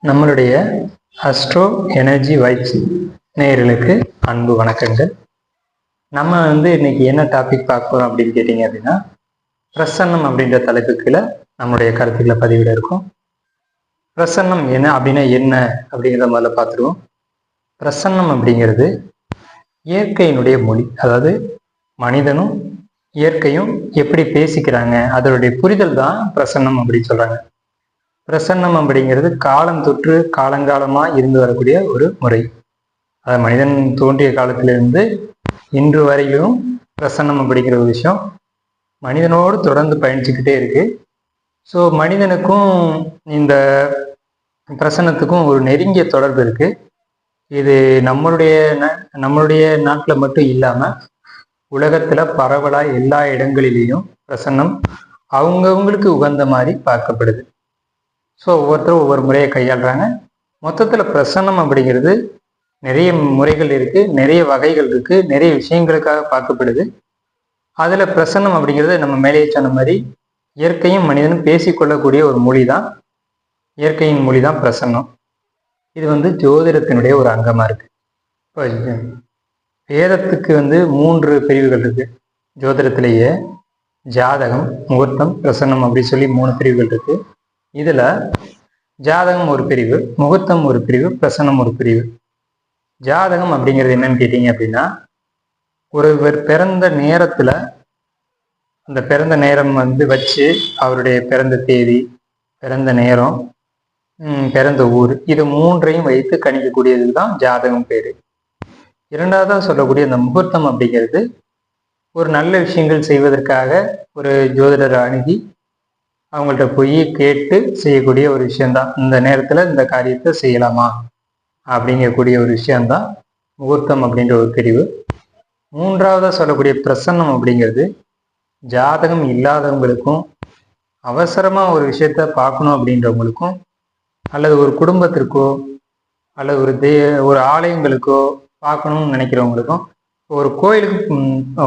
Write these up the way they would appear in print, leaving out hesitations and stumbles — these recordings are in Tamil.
நம்மளுடைய அஸ்ட்ரோ எனர்ஜி வைப்ஸ் நேயர்களுக்கு அன்பு வணக்கங்கள். நம்ம இன்னைக்கு என்ன டாபிக் பார்க்க போறோம் அப்படின்னு கேட்டீங்க அப்படின்னா, பிரசன்னம் அப்படின்ற தலைப்புக்குள்ள நம்மளுடைய கருத்துக்களை பதிவிட இருக்கும். பிரசன்னம் என்ன அப்படின்னா என்ன அப்படிங்கிறத முதல்ல பார்த்துருவோம். பிரசன்னம் அப்படிங்கிறது இயற்கையினுடைய மொழி, அதாவது மனிதனும் இயற்கையும் எப்படி பேசிக்கிறாங்க அதனுடைய புரிதல் தான் பிரசன்னம் அப்படின்னு சொல்றாங்க. பிரசன்னம் அப்படிங்கிறது காலம் தொற்று காலங்காலமா இருந்து வரக்கூடிய ஒரு முறை. அதாவது மனிதன் தோன்றிய காலத்திலிருந்து இன்று வரையிலும் பிரசன்னம் அப்படிங்கிற ஒரு விஷயம் மனிதனோடு தொடர்ந்து பயணிச்சுக்கிட்டே இருக்கு. ஸோ மனிதனுக்கும் இந்த பிரசன்னத்துக்கும் ஒரு நெருங்கிய தொடர்பு இருக்கு. இது நம்மளுடைய நாட்டில் மட்டும் இல்லாம உலகத்துல பரவலா எல்லா இடங்களிலேயும் பிரசன்னம் அவங்கவுங்களுக்கு உகந்த மாதிரி பார்க்கப்படுது. ஸோ ஒவ்வொருத்தரும் ஒவ்வொரு முறையை கையாளுறாங்க. மொத்தத்தில் பிரசன்னம் அப்படிங்கிறது நிறைய முறைகள் இருக்குது, நிறைய வகைகள் இருக்குது, நிறைய விஷயங்களுக்காக பார்க்கப்படுது. அதில் பிரசன்னம் அப்படிங்கிறது நம்ம மேலேயே சொன்ன மாதிரி இயற்கையும் மனிதனும் பேசிக்கொள்ளக்கூடிய ஒரு மொழி தான், இயற்கையின் மொழி தான் பிரசன்னம். இது ஜோதிடத்தினுடைய ஒரு அங்கமாக இருக்குது. இப்போ வேதத்துக்கு 3 பிரிவுகள் இருக்குது. ஜோதிடத்திலேயே ஜாதகம், முகூர்த்தம், பிரசன்னம் அப்படி சொல்லி 3 பிரிவுகள் இருக்குது. இதுல ஜாதகம் ஒரு பிரிவு, முகூர்த்தம் ஒரு பிரிவு, பிரசன்னம் ஒரு பிரிவு. ஜாதகம் அப்படிங்கிறது என்னன்னு கேட்டீங்க அப்படின்னா, ஒருவர் பிறந்த நேரத்துல அந்த பிறந்த நேரம் வச்சு அவருடைய பிறந்த தேதி, பிறந்த நேரம், பிறந்த ஊர், இது 3ஐயும் வைத்து கணிக்கக்கூடியது தான் ஜாதகம் பேரு. இரண்டாவதா சொல்லக்கூடிய அந்த முகூர்த்தம் அப்படிங்கிறது ஒரு நல்ல விஷயங்கள் செய்வதற்காக ஒரு ஜோதிடரை அணுகி அவங்கள்ட்ட போய் கேட்டு செய்யக்கூடிய ஒரு விஷயம்தான். இந்த நேரத்துல இந்த காரியத்தை செய்யலாமா அப்படிங்கக்கூடிய ஒரு விஷயம்தான் முகூர்த்தம் அப்படின்ற ஒரு பிரிவு. மூன்றாவதா சொல்லக்கூடிய பிரசன்னம் அப்படிங்கிறது ஜாதகம் இல்லாதவங்களுக்கும், அவசரமா ஒரு விஷயத்த பார்க்கணும் அப்படின்றவங்களுக்கும், அல்லது ஒரு குடும்பத்திற்கோ அல்லது ஒரு ஆலயங்களுக்கோ பார்க்கணும்னு நினைக்கிறவங்களுக்கும், ஒரு கோயிலுக்கு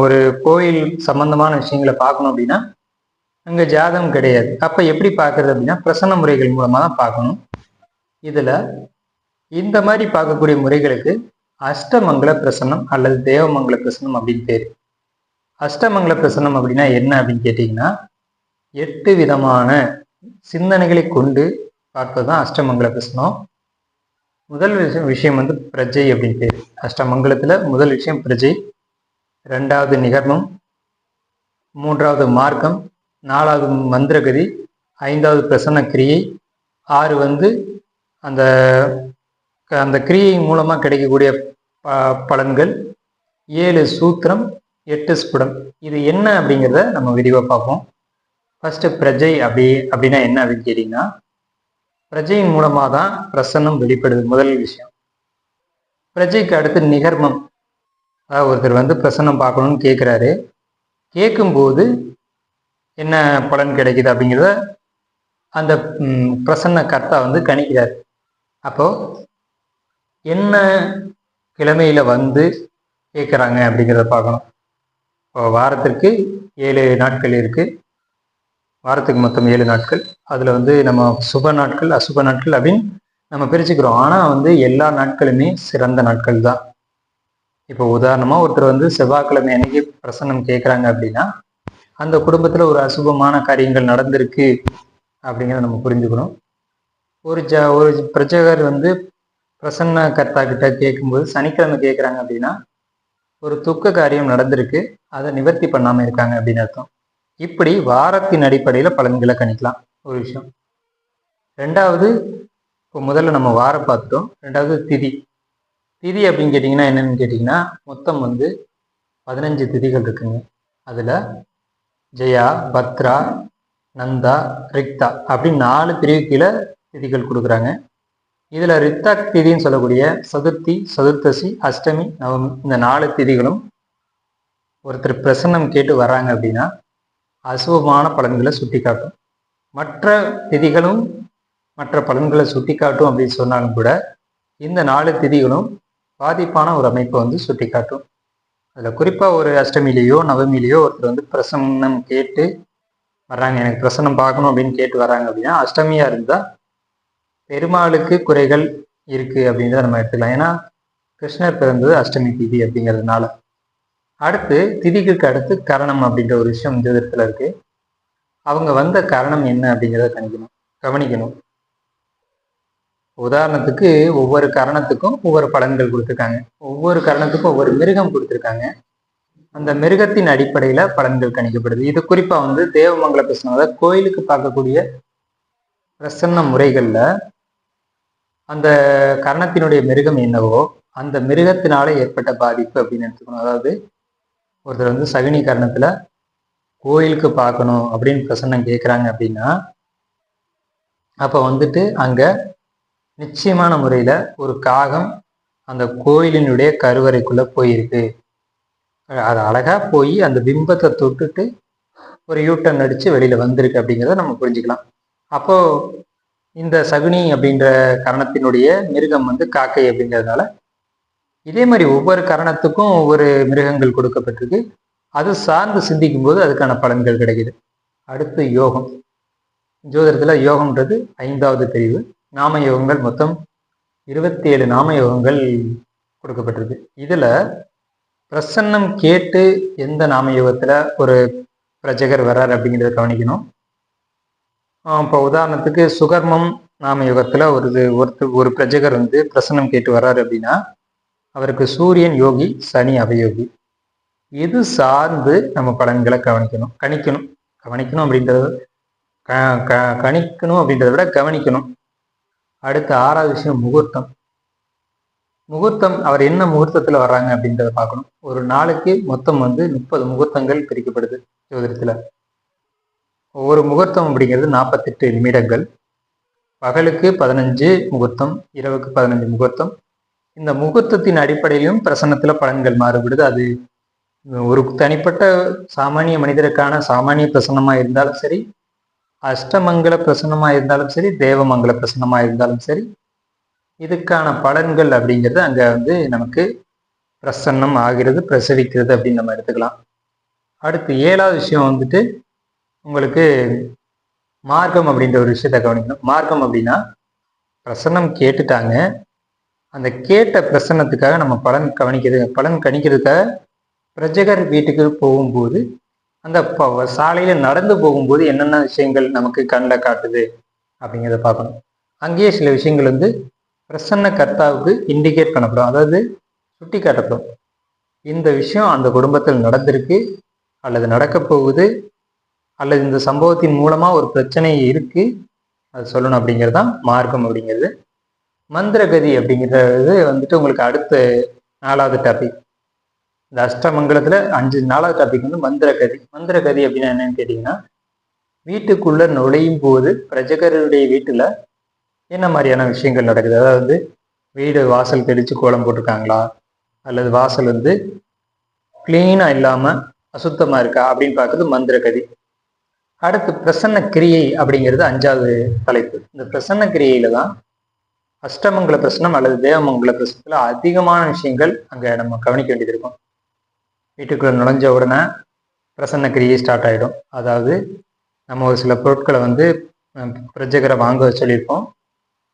ஒரு கோயில் சம்பந்தமான விஷயங்களை பார்க்கணும் அப்படின்னா அங்கே ஜாதகம் கிடையாது. அப்போ எப்படி பார்க்கறது அப்படின்னா பிரசன்ன முறைகள் மூலமாக தான் பார்க்கணும். இதில் இந்த மாதிரி பார்க்கக்கூடிய முறைகளுக்கு அஷ்டமங்கல பிரசன்னம் அல்லது தேவமங்கல பிரசன்னம் அப்படின்னு பேர். அஷ்டமங்கல பிரசன்னம் அப்படின்னா என்ன அப்படின்னு கேட்டிங்கன்னா, 8 விதமான சிந்தனைகளை கொண்டு பார்ப்பது தான் அஷ்டமங்கல பிரசனம். முதல் விஷயம் பிரஜை அப்படின்னு பேர். அஷ்டமங்கலத்தில் முதல் விஷயம் பிரஜை, 2வது நிகர்மம், 3வது மார்க்கம், 4வது மந்திரகதி, 5வது பிரசன்ன கிரியை, 6 அந்த அந்த கிரியை மூலமா கிடைக்கக்கூடிய பலன்கள், 7 சூத்திரம், 8 ஸ்புடம். இது என்ன அப்படிங்கிறத நம்ம விரிவாக பார்ப்போம். ஃபர்ஸ்ட் பிரஜை அப்படின்னா என்ன அப்படின்னு கேட்டீங்கன்னா, பிரஜையின் மூலமா தான் பிரசன்னம் வெளிப்படுது. முதல் விஷயம். பிரஜைக்கு அடுத்து நிகர்மம். அதாவது ஒருத்தர் பிரசன்னம் பார்க்கணும்னு கேட்குறாரு. கேட்கும்போது என்ன பலன் கிடைக்குது அப்படிங்கிறத அந்த பிரசன்ன கர்த்தா கணிக்கிறார். அப்போ என்ன கிழமையில கேட்குறாங்க அப்படிங்கிறத பார்க்கணும். இப்போ வாரத்திற்கு 7 நாட்கள் இருக்கு. வாரத்துக்கு மொத்தம் 7 நாட்கள். அதுல நம்ம சுப நாட்கள், அசுப நாட்கள் அப்படின்னு நம்ம பிரிச்சுக்கிறோம். ஆனா எல்லா நாட்களுமே சிறந்த நாட்கள் தான். இப்போ உதாரணமா ஒருத்தர் செவ்வாய்க்கிழமை அன்னைக்கு பிரசன்னம் கேட்குறாங்க அப்படின்னா அந்த குடும்பத்துல ஒரு அசுபமான காரியங்கள் நடந்திருக்கு அப்படிங்கிறத நம்ம புரிஞ்சுக்கணும். ஒரு பிரஜகர் பிரசன்ன கர்த்தா கிட்ட கேட்கும்போது சனிக்கிழமை கேட்குறாங்க அப்படின்னா ஒரு துக்க காரியம் நடந்திருக்கு, அதை நிவர்த்தி பண்ணாம இருக்காங்க அப்படின்னு அர்த்தம். இப்படி வாரத்தின் அடிப்படையில பலன்களை கணிக்கலாம். ஒரு விஷயம். 2வது, இப்போ முதல்ல நம்ம வாரம் பார்த்துட்டோம். 2வது திதி. திதி அப்படின்னு கேட்டிங்கன்னா என்னன்னு கேட்டிங்கன்னா, மொத்தம் 15 திதிகள் இருக்குங்க. அதுல ஜெயா, பத்ரா, நந்தா, ரிக்தா அப்படின்னு 4 பிரிவு கீழே திதிகள் கொடுக்குறாங்க. இதுல ரிக்தா திதின்னு சொல்லக்கூடிய சதுர்த்தி, சதுர்த்தசி, அஷ்டமி, நவமி, இந்த 4 திதிகளும் ஒருத்தர் பிரசன்னம் கேட்டு வர்றாங்க அப்படின்னா அசுபமான பலன்களை சுட்டி காட்டும். மற்ற திதிகளும் மற்ற பலன்களை சுட்டி காட்டும் அப்படின்னு சொன்னாலும் கூட இந்த 4 திதிகளும் பாதிப்பான ஒரு அமைப்பை சுட்டி காட்டும். அதில் குறிப்பாக ஒரு அஷ்டமிலேயோ நவமிலேயோ ஒருத்தர் பிரசன்னம் கேட்டு வர்றாங்க, எனக்கு பிரசன்னம் பார்க்கணும் அப்படின்னு கேட்டு வர்றாங்க அப்படின்னா, அஷ்டமியாக இருந்தால் பெருமாளுக்கு குறைகள் இருக்கு அப்படின்றத நம்ம எடுத்துக்கலாம். ஏன்னா கிருஷ்ணர் பிறந்தது அஷ்டமி திதி அப்படிங்கிறதுனால. அடுத்து திதிக்கு அடுத்து கரணம் அப்படின்ற ஒரு விஷயம் ஜோதிடத்துல இருக்கு. அவங்க வந்த காரணம் என்ன அப்படிங்கிறத கவனிக்கணும். உதாரணத்துக்கு ஒவ்வொரு கரணத்துக்கும் ஒவ்வொரு பலன்கள் கொடுத்துருக்காங்க. ஒவ்வொரு கரணத்துக்கும் ஒவ்வொரு மிருகம் கொடுத்துருக்காங்க. அந்த மிருகத்தின் அடிப்படையில பலன்கள் கணிக்கப்படுது. இது குறிப்பா வந்து தேவமங்கல பிரசன்னம், அதாவது கோயிலுக்கு பார்க்கக்கூடிய பிரசன்ன முறைகள்ல அந்த கரணத்தினுடைய மிருகம் என்னவோ அந்த மிருகத்தினால ஏற்பட்ட பாதிப்பு அப்படின்னு எடுத்துக்கணும். அதாவது ஒருத்தர் வந்து சகுனி கரணத்துல கோயிலுக்கு பார்க்கணும் அப்படின்னு பிரசன்னம் கேட்குறாங்க அப்படின்னா அப்போ வந்துட்டு அங்க நிச்சயமான முறையில ஒரு காகம் அந்த கோயிலினுடைய கருவறைக்குள்ள போயிருக்கு. அது அழகா போய் அந்த பிம்பத்தை தொட்டுட்டு ஒரு யூட்டன் அடிச்சு வெளியில வந்திருக்கு அப்படிங்கிறத நம்ம புரிஞ்சுக்கலாம். அப்போ இந்த சகுனி அப்படின்ற கரணத்தினுடைய மிருகம் வந்து காக்கை அப்படிங்கிறதுனால இதே மாதிரி ஒவ்வொரு கரணத்துக்கும் ஒவ்வொரு மிருகங்கள் கொடுக்கப்பட்டிருக்கு. அது சார்ந்து சிந்திக்கும் போது அதுக்கான பலன்கள் கிடைக்குது. அடுத்து யோகம். ஜோதிடத்துல யோகம்ன்றது 5வது பிரிவு. நாம யோகங்கள் மொத்தம் 27 நாம யோகங்கள் கொடுக்கப்பட்டிருக்கு. இதுல பிரசன்னம் கேட்டு எந்த நாம யோகத்துல ஒரு பிரஜகர் வர்றார் அப்படிங்கிறத கவனிக்கணும். இப்போ உதாரணத்துக்கு சுகர்மம் நாம யோகத்துல ஒரு பிரஜகர் வந்து பிரசன்னம் கேட்டு வர்றாரு அப்படின்னா அவருக்கு சூரியன் யோகி, சனி அவயோகி. இது சார்ந்து நம்ம பலன்களை கவனிக்கணும் அப்படின்றத விட கவனிக்கணும். அடுத்த 6வது விஷயம் முகூர்த்தம். அவர் என்ன முகூர்த்தத்துல வர்றாங்க அப்படின்றத பார்க்கணும். ஒரு நாளைக்கு மொத்தம் வந்து 30 முகூர்த்தங்கள் பிரிக்கப்படுது ஜோதிடத்துல. ஒவ்வொரு முகூர்த்தம் அப்படிங்கிறது 48 நிமிடங்கள். பகலுக்கு 15 முகூர்த்தம், இரவுக்கு 15 முகூர்த்தம். இந்த முகூர்த்தத்தின் அடிப்படையிலும் பிரசன்னத்துல பலன்கள் மாறுபடுது. அது ஒரு தனிப்பட்ட சாமானிய மனிதருக்கான சாமானிய பிரசன்னமா இருந்தாலும் சரி, அஷ்டமங்கல பிரசன்னமா இருந்தாலும் சரி, தேவமங்கல பிரசன்னமா இருந்தாலும் சரி, இதுக்கான பலன்கள் அப்படிங்கிறது அங்க வந்து நமக்கு பிரசன்னம் ஆகிறது, பிரசவிக்கிறது அப்படின்னு நம்ம எடுத்துக்கலாம். அடுத்து 7வது விஷயம் வந்துட்டு உங்களுக்கு மார்க்கம் அப்படின்ற ஒரு விஷயத்த கவனிக்கணும். மார்க்கம் அப்படின்னா பிரசன்னம் கேட்டுட்டாங்க, அந்த கேட்ட பிரசன்னத்துக்காக நம்ம பலன் கணிக்கிறதுக்காக பிரஜகர் வீட்டுக்கு போகும்போது அந்த சாலையில நடந்து போகும்போது என்னென்ன விஷயங்கள் நமக்கு கண்ணில் காட்டுது அப்படிங்கிறத பார்க்கணும். அங்கேயே சில விஷயங்கள் வந்து பிரசன்ன கர்த்தாவுக்கு இண்டிகேட் பண்ணப்படும், அதாவது சுட்டி காட்டப்படும். இந்த விஷயம் அந்த குடும்பத்தில் நடந்திருக்கு அல்லது நடக்க போகுது அல்லது இந்த சம்பவத்தின் மூலமா ஒரு பிரச்சனை இருக்கு, அது சொல்லணும் அப்படிங்கிறது தான் மார்க்கம் அப்படிங்கிறது. மந்திரகதி அப்படிங்கிறது வந்துட்டு உங்களுக்கு அடுத்த 4வது டாபிக். இந்த அஷ்டமங்கலத்துல 4வது டாபிக் வந்து மந்திரகதி அப்படின்னா என்னன்னு கேட்டீங்கன்னா, வீட்டுக்குள்ள நுழையும் போது பிரஜகருடைய வீட்டுல என்ன மாதிரியான விஷயங்கள் நடக்குது, அதாவது வீடு வாசல் தெளிச்சு கோலம் போட்டிருக்காங்களா அல்லது வாசல் வந்து கிளீனா இல்லாம அசுத்தமா இருக்கா அப்படின்னு பார்க்குறது மந்திரகதி. அடுத்து பிரசன்ன கிரியை அப்படிங்கிறது 5வது தலைப்பு. இந்த பிரசன்ன கிரியையில தான் அஷ்டமங்கல பிரசனம் அல்லது தேவமங்கல பிரசனத்துல அதிகமான விஷயங்கள் அங்க நம்ம கவனிக்க வேண்டியது இருக்கும். வீட்டுக்குள்ள நுழைஞ்ச உடனே பிரசன்ன கிரியை ஸ்டார்ட் ஆகிடும். அதாவது நம்ம ஒரு சில பொருட்களை வந்து பிரஜகரை வாங்க சொல்லியிருப்போம்.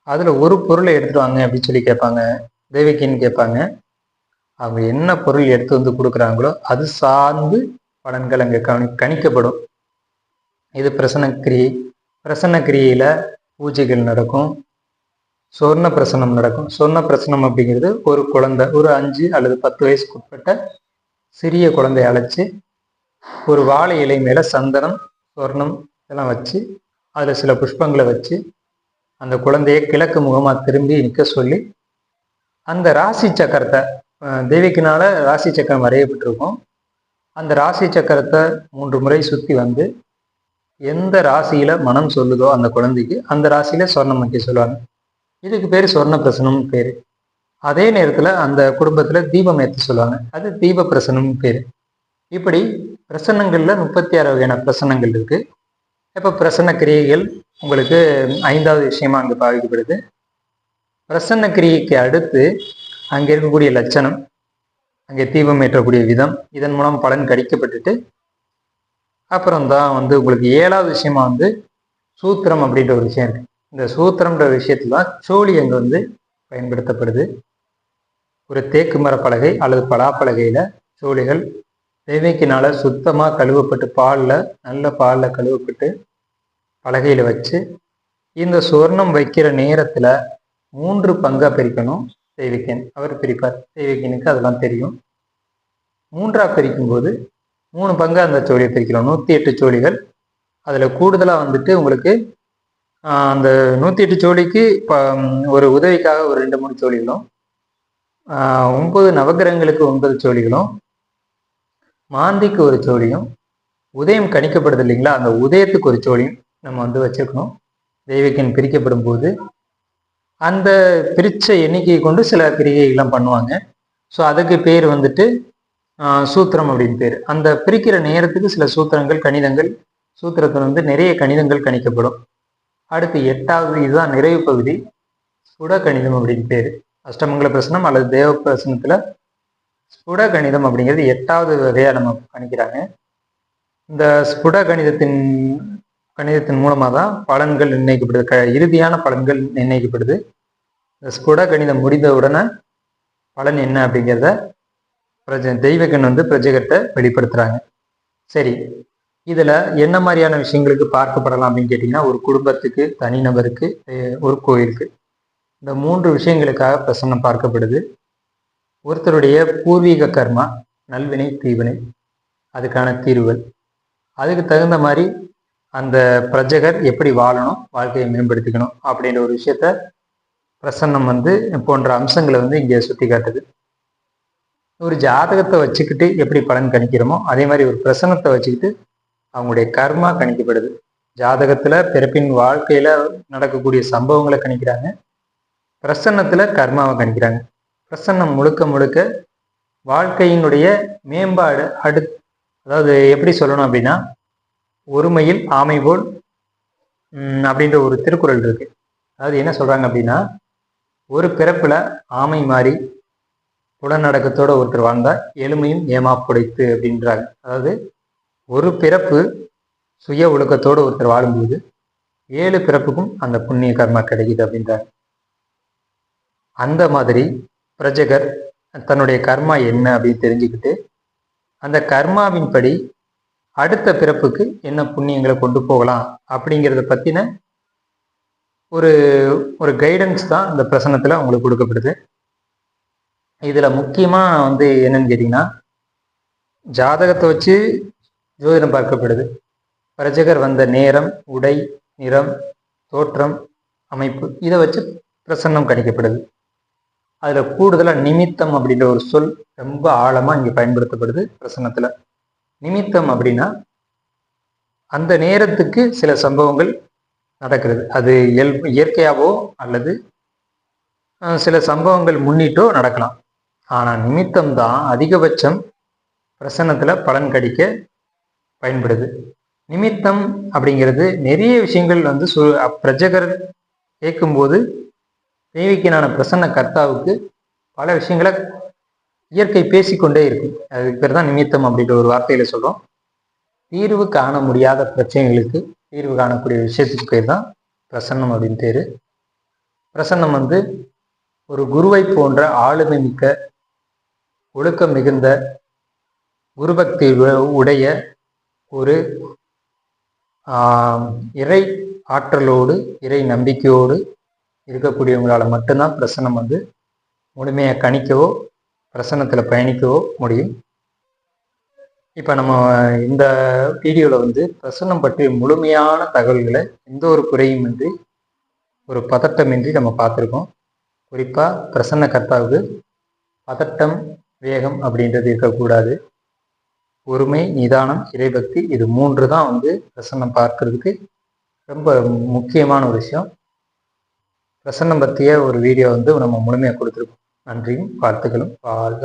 அதுல ஒரு பொருளை எடுத்துட்டு வாங்க அப்படின்னு சொல்லி கேட்பாங்க, தேவிக்கின்னு கேட்பாங்க. அவங்க என்ன பொருள் எடுத்து வந்து கொடுக்குறாங்களோ அது சார்ந்து பலன்கள் அங்கே கணிக்கப்படும். இது பிரசன்னக்கிரியை. பிரசன்னக்கிரியையில பூஜைகள் நடக்கும், சொர்ண பிரசனம் நடக்கும். சொர்ண பிரசனம் அப்படிங்கிறது ஒரு குழந்தை, ஒரு 5 அல்லது 10 வயசுக்கு உட்பட்ட சிறிய குழந்தைய அழைச்சி ஒரு வாழை இலை மேல சந்தனம், சொர்ணம் இதெல்லாம் வச்சு அதுல சில புஷ்பங்களை வச்சு அந்த குழந்தைய கிழக்கு முகமா திரும்பி நிற்க சொல்லி அந்த ராசி சக்கரத்தை, தேவிக்குனால ராசி சக்கரம் வரையப்பட்டிருக்கும், அந்த ராசி சக்கரத்தை 3 முறை சுத்தி வந்து எந்த ராசியில மனம் சொல்லுதோ அந்த குழந்தைக்கு அந்த ராசியில சொர்ணம் வைக்க சொல்லுவாங்க. இதுக்கு பேர் சொர்ண பிரசனம் பேரு. அதே நேரத்துல அந்த குடும்பத்துல தீபம் ஏற்ற சொல்லுவாங்க, அது தீப பிரசனம் பேரு. இப்படி பிரசன்னங்கள்ல 36 வகையான பிரசன்னங்கள் இருக்கு. இப்ப பிரசன்ன கிரியைகள் உங்களுக்கு 5வது விஷயமா அங்க பாவிக்கப்படுது. பிரசன்ன கிரியைக்கு அடுத்து அங்க இருக்கக்கூடிய லட்சணம், அங்கே தீபம் ஏற்றக்கூடிய விதம், இதன் மூலம் பலன் கணிக்கப்பட்டுட்டு அப்புறம் தான் வந்து உங்களுக்கு 7வது விஷயமா வந்து சூத்திரம் அப்படின்ற ஒரு விஷயம் இருக்கு. இந்த சூத்திரம்ன்ற விஷயத்துல தான் சோழி அங்கே வந்து பயன்படுத்தப்படுது. ஒரு தேக்கு மர பலகை அல்லது பலாப்பலகையில சோழிகள் தேவைக்கினால சுத்தமாக கழுவப்பட்டு நல்ல பாலில் கழுவப்பட்டு பலகையில் வச்சு இந்த சுவர்ணம் வைக்கிற நேரத்தில் 3 பங்கா பிரிக்கணும். தெய்வீகன் அவர் பிரிப்பார். தெய்வீகனுக்கு அதெல்லாம் தெரியும். 3ஆ பிரிக்கும் போது 3 பங்கா அந்த சோழியை பிரிக்கிறோம். 108 சோழிகள். அதில் கூடுதலாக வந்துட்டு உங்களுக்கு அந்த 108 சோழிக்கு ஒரு உதவிக்காக ஒரு 2-3 சோழிகளும், 9 நவகிரகங்களுக்கு 9 சோழிகளும், மாந்திக்கு ஒரு சோழியும், உதயம் கணிக்கப்படுது இல்லைங்களா, அந்த உதயத்துக்கு ஒரு சோழியும் நம்ம வந்து வச்சிருக்கணும். தெய்வீகன் பிரிக்கப்படும் போது அந்த பிரிச்ச எண்ணிக்கையை கொண்டு சில கிரிகைகள்லாம் பண்ணுவாங்க. ஸோ அதுக்கு பேர் வந்துட்டு சூத்திரம் அப்படின்னு பேர். அந்த பிரிக்கிற நேரத்துக்கு சில சூத்திரங்கள், கணிதங்கள், சூத்திரத்தில் வந்து நிறைய கணிதங்கள் கணிக்கப்படும். அடுத்து 8வது, இதுதான் நிறைவு பகுதி, ஸ்புட கணிதம் அப்படின்னு பேர். அஷ்டமங்கல பிரசனம் அல்லது தேவ பிரசனத்துல ஸ்புட கணிதம் அப்படிங்கிறது 8வது வகையா நம்ம கணிக்கிறாங்க. இந்த ஸ்புட கணிதத்தின் மூலமாக தான் பலன்கள் நிர்ணயிக்கப்படுது. இறுதியான பலன்கள் நிர்ணயிக்கப்படுது. இந்த ஸ்புட கணிதம் முடிந்த உடனே பலன் என்ன அப்படிங்கிறத தெய்வகன் வந்து பிரஜைகிட்ட வெளிப்படுத்துறாங்க. சரி, இதுல என்ன மாதிரியான விஷயங்களுக்கு பார்க்கப்படலாம் அப்படின்னு கேட்டீங்கன்னா, ஒரு குடும்பத்துக்கு, தனிநபருக்கு, ஒரு கோயிலுக்கு, இந்த 3 விஷயங்களுக்காக பிரசன்னம் பார்க்கப்படுது. ஒருத்தருடைய பூர்வீக கர்மா, நல்வினை, தீவினை, அதுக்கான தீர்வுகள், அதுக்கு தகுந்த மாதிரி அந்த பிரஜகர் எப்படி வாழணும், வாழ்க்கையை மேம்படுத்திக்கணும் அப்படின்ற ஒரு விஷயத்த பிரசன்னம் வந்து போன்ற அம்சங்களை வந்து இங்கே சுட்டி காட்டுது. ஒரு ஜாதகத்தை வச்சுக்கிட்டு எப்படி பலன் கணிக்கிறோமோ அதே மாதிரி ஒரு பிரசன்னத்தை வச்சுக்கிட்டு அவங்களுடைய கர்மா கணிக்கப்படுது. ஜாதகத்துல பிறப்பின் வாழ்க்கையில நடக்கக்கூடிய சம்பவங்களை கணிக்கிறாங்க, பிரசன்னத்துல கர்மாவை கணிக்கிறாங்க. பிரசன்னம் முழுக்க முழுக்க வாழ்க்கையினுடைய மேம்பாடு. அதாவது எப்படி சொல்லணும் அப்படின்னா, ஒருமையில் ஆமை போல் அப்படின்ற ஒரு திருக்குறள் இருக்கு. அதாவது என்ன சொல்றாங்க அப்படின்னா, ஒரு பிறப்புல ஆமை மாதிரி புலநடக்கத்தோட ஒருத்தர் வாழ்ந்தா எளிமையும் ஏமாப்புடைத்து அப்படின்றாங்க. அதாவது ஒரு பிறப்பு சுய ஒழுக்கத்தோடு ஒருத்தர் வாழும்போது 7 பிறப்புக்கும் அந்த புண்ணிய கர்மா கிடைக்குது அப்படின்றாங்க. அந்த மாதிரி பிரஜகர் தன்னுடைய கர்மா என்ன அப்படின்னு தெரிஞ்சுக்கிட்டு அந்த கர்மாவின் படி அடுத்த பிறப்புக்கு என்ன புண்ணியங்களை கொண்டு போகலாம் அப்படிங்கிறத பத்தின ஒரு ஒரு கைடன்ஸ் தான் இந்த பிரசன்னத்துல உங்களுக்கு கொடுக்கப்படுது. இதுல முக்கியமா வந்து என்னன்னு கேட்டீங்கன்னா, ஜாதகத்தை வச்சு ஜோதிடம் பார்க்கப்படுது. பிரஜகர் வந்த நேரம், உடை, நிறம், தோற்றம், அமைப்பு, இதை வச்சு பிரசன்னம் கணிக்கப்படுது. அதுல கூடுதலா நிமித்தம் அப்படின்ற ஒரு சொல் ரொம்ப ஆழமா இங்க பயன்படுத்தப்படுது பிரசன்னத்துல. நிமித்தம் அப்படின்னா அந்த நேரத்துக்கு சில சம்பவங்கள் நடக்கிறது. அது இயற்கையாவோ அல்லது சில சம்பவங்கள் முன்னிட்டோ நடக்கலாம். ஆனா நிமித்தம் தான் அதிகபட்சம் பிரசன்னத்துல பலன் கடிக்க பயன்படுது. நிமித்தம் அப்படிங்கிறது நிறைய விஷயங்கள் வந்து பிரஜகர் கேட்கும்போது தெய்வீகனான பிரசன்ன கர்த்தாவுக்கு பல விஷயங்களை இயற்கை பேசிக்கொண்டே இருக்கும். அதுக்கு பேர் தான் நிமித்தம் அப்படின்ற ஒரு வார்த்தையில சொல்றோம். தீர்வு காண முடியாத பிரச்சனைகளுக்கு தீர்வு காணக்கூடிய விஷயத்துக்கு பேர் தான் பிரசன்னம் அப்படின்னு பேரு. பிரசன்னம் வந்து ஒரு குருவை போன்ற ஆளுமை மிக்க, ஒழுக்கம் மிகுந்த, குருபக்தி உடைய ஒரு இறை ஆற்றலோடு, இறை நம்பிக்கையோடு இருக்கக்கூடியவங்களால மட்டும்தான் பிரசன்னம் வந்து முழுமையாக கணிக்கவோ பிரசன்னத்தில் பயணிக்கவோ முடியும். இப்போ நம்ம இந்த வீடியோவில் வந்து பிரசன்னம் பற்றிய முழுமையான தகவல்களை எந்த ஒரு குறையுமின்றி, ஒரு பதட்டமின்றி நம்ம பார்த்துருக்கோம். குறிப்பாக பிரசன்ன கர்த்தாவுக்கு பதட்டம், வேகம் அப்படின்றது இருக்கக்கூடாது. பொறுமை, நிதானம், இறைபக்தி, இது 3 தான் வந்து பிரசன்னம் பார்க்கறதுக்கு ரொம்ப முக்கியமான ஒரு விஷயம். பிரசன்னம் பற்றிய ஒரு வீடியோ வந்து நம்ம முழுமையாக கொடுத்துருக்கோம். நன்றியும் வாழ்த்துக்களும். வாழ்க.